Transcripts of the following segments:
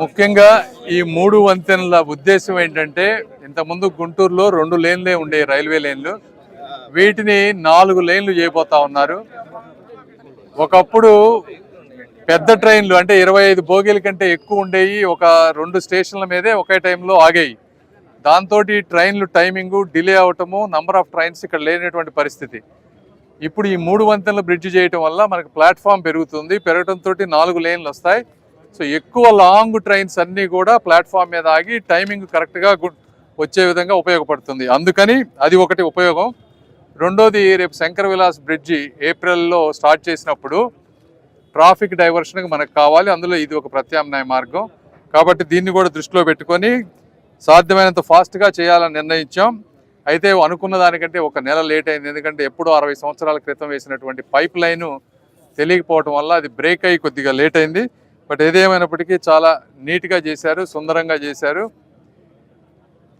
ముఖ్యంగా ఈ 3 వంతెనల ఉద్దేశం ఏంటంటే, ఇంతకుముందు గుంటూరులో 2 లేన్లే ఉండే రైల్వే లేన్లు, వీటిని 4 లేన్లు చేయబోతా ఉన్నారు. ఒకప్పుడు పెద్ద ట్రైన్లు అంటే 25 బోగీల కంటే ఎక్కువ ఉండేవి, ఒక 2 స్టేషన్ల మీదే ఒకే టైంలో ఆగాయి. దాంతో ట్రైన్లు టైమింగు డిలే అవటము, నంబర్ ఆఫ్ ట్రైన్స్ ఇక్కడ లేనటువంటి పరిస్థితి. ఇప్పుడు ఈ 3 వంతెనల బ్రిడ్జ్ చేయటం వల్ల మనకు ప్లాట్ఫామ్ పెరుగుతుంది, పెరగడంతో 4 లేన్లు వస్తాయి. సో ఎక్కువ లాంగ్ ట్రైన్స్ అన్నీ కూడా ప్లాట్ఫామ్ మీద ఆగి టైమింగ్ కరెక్ట్గా వచ్చే విధంగా ఉపయోగపడుతుంది. అందుకని అది ఒకటి ఉపయోగం. రెండోది, రేపు శంకర విలాస్ బ్రిడ్జి ఏప్రిల్లో స్టార్ట్ చేసినప్పుడు ట్రాఫిక్ డైవర్షన్కి మనకు కావాలి, అందులో ఇది ఒక ప్రత్యామ్నాయ మార్గం. కాబట్టి దీన్ని కూడా దృష్టిలో పెట్టుకొని సాధ్యమైనంత ఫాస్ట్గా చేయాలని నిర్ణయించాం. అయితే అనుకున్న దానికంటే ఒక నెల లేట్ అయింది, ఎందుకంటే ఎప్పుడో 60 సంవత్సరాల క్రితం వేసినటువంటి పైప్ లైను తెలియకపోవడం వల్ల అది బ్రేక్ అయ్యి కొద్దిగా లేట్ అయింది. బట్ ఏదేమైనప్పటికీ చాలా నీట్గా చేశారు, సుందరంగా చేశారు,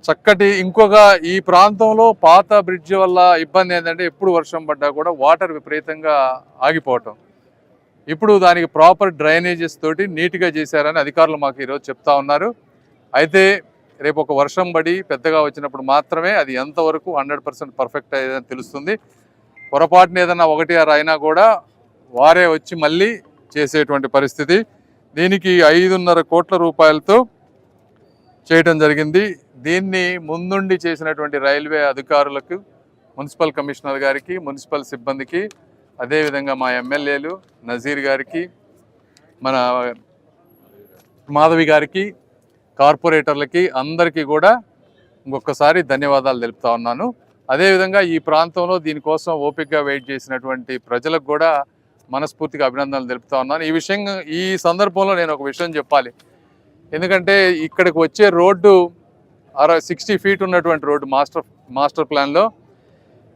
చక్కటి. ఇంకొక ఈ ప్రాంతంలో పాత బ్రిడ్జ్ వల్ల ఇబ్బంది ఏంటంటే ఎప్పుడు వర్షం పడ్డా కూడా వాటర్ విపరీతంగా ఆగిపోవటం. ఇప్పుడు దానికి ప్రాపర్ డ్రైనేజెస్ తోటి నీట్గా చేశారని అధికారులు మాకు ఈరోజు చెప్తా ఉన్నారు. అయితే రేపు ఒక వర్షం పడి పెద్దగా వచ్చినప్పుడు మాత్రమే అది ఎంతవరకు 100% పర్ఫెక్ట్ అయ్యేదని తెలుస్తుంది. పొరపాటున ఏదన్నా 1 6 అయినా కూడా వారే వచ్చి మళ్ళీ చేసేటువంటి పరిస్థితి. దీనికి 5.5 కోట్ల రూపాయలతో చేయటం జరిగింది. దీన్ని ముందుండి చేసినటువంటి రైల్వే అధికారులకు, మున్సిపల్ కమిషనర్ గారికి, మున్సిపల్ సిబ్బందికి, అదేవిధంగా మా ఎమ్మెల్యేలు నజీర్ గారికి, మన మాధవి గారికి, కార్పొరేటర్లకి అందరికీ కూడా ఇంకొకసారి ధన్యవాదాలు తెలుపుతా ఉన్నాను. అదేవిధంగా ఈ ప్రాంతంలో దీనికోసం ఓపికగా వెయిట్ చేసినటువంటి ప్రజలకు కూడా మనస్ఫూర్తిగా అభినందనలు తెలుపుతా ఉన్నాను. ఈ సందర్భంలో నేను ఒక విషయం చెప్పాలి. ఎందుకంటే ఇక్కడికి వచ్చే రోడ్డు 60 ఫీట్ ఉన్నటువంటి రోడ్డు మాస్టర్ ప్లాన్లో,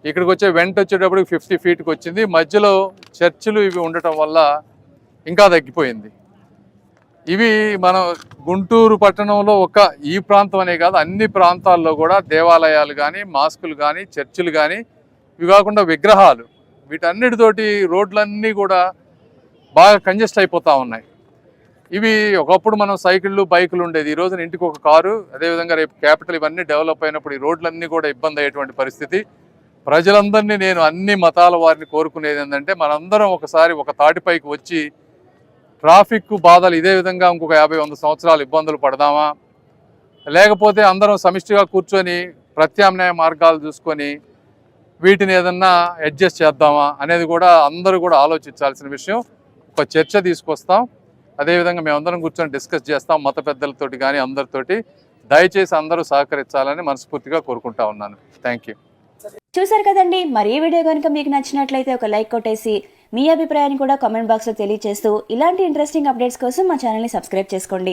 ఇక్కడికి వచ్చే వచ్చేటప్పటికి 50 ఫీట్కి వచ్చింది. మధ్యలో చర్చిలు ఇవి ఉండటం వల్ల ఇంకా తగ్గిపోయింది. ఇవి మన గుంటూరు పట్టణంలో ఈ ప్రాంతం అనే కాదు, అన్ని ప్రాంతాల్లో కూడా దేవాలయాలు కానీ, మాస్కులు కానీ, చర్చిలు కానీ, ఇవి కాకుండా విగ్రహాలు, వీటన్నిటితోటి రోడ్లన్నీ కూడా బాగా కంజెస్ట్ అయిపోతూ ఉన్నాయి. ఇవి ఒకప్పుడు మనం సైకిళ్ళు, బైకులు ఉండేది, ఈ రోజున ఇంటికి ఒక కారు. అదేవిధంగా రేపు క్యాపిటల్ ఇవన్నీ డెవలప్ అయినప్పుడు ఈ రోడ్లన్నీ కూడా ఇబ్బంది అయ్యేటువంటి పరిస్థితి. ప్రజలందరినీ నేను అన్ని మతాల వారిని కోరుకునేది ఏంటంటే, మనందరం ఒకసారి ఒక తాటిపైకి వచ్చి ట్రాఫిక్ బాధలు ఇదే విధంగా ఇంకొక 50-100 సంవత్సరాలు ఇబ్బందులు పడదామా, లేకపోతే అందరం సమిష్టిగా కూర్చొని ప్రత్యామ్నాయ మార్గాలు చూసుకొని వీటిని ఏదన్నా అడ్జస్ట్ చేద్దామా అనేది కూడా అందరూ కూడా ఆలోచించాల్సిన విషయం. ఒక చర్చ తీసుకొస్తాం, అదేవిధంగా మేమందరం కూర్చొని డిస్కస్ చేస్తాం మత పెద్దలతోటి కానీ అందరితోటి. దయచేసి అందరూ సహకరించాలని మనస్ఫూర్తిగా కోరుకుంటా ఉన్నాను. Thank you. చూసారు కదండి, మరి ఈ వీడియో కనుక మీకు నచ్చినట్లయితే ఒక లైక్ కొట్టేసి మీ అభిప్రాయాన్ని కూడా కామెంట్ బాక్స్లో తెలియజేస్తూ ఇలాంటి ఇంట్రెస్టింగ్ అప్డేట్స్ కోసం మా ఛానల్ని సబ్స్క్రైబ్ చేసుకోండి.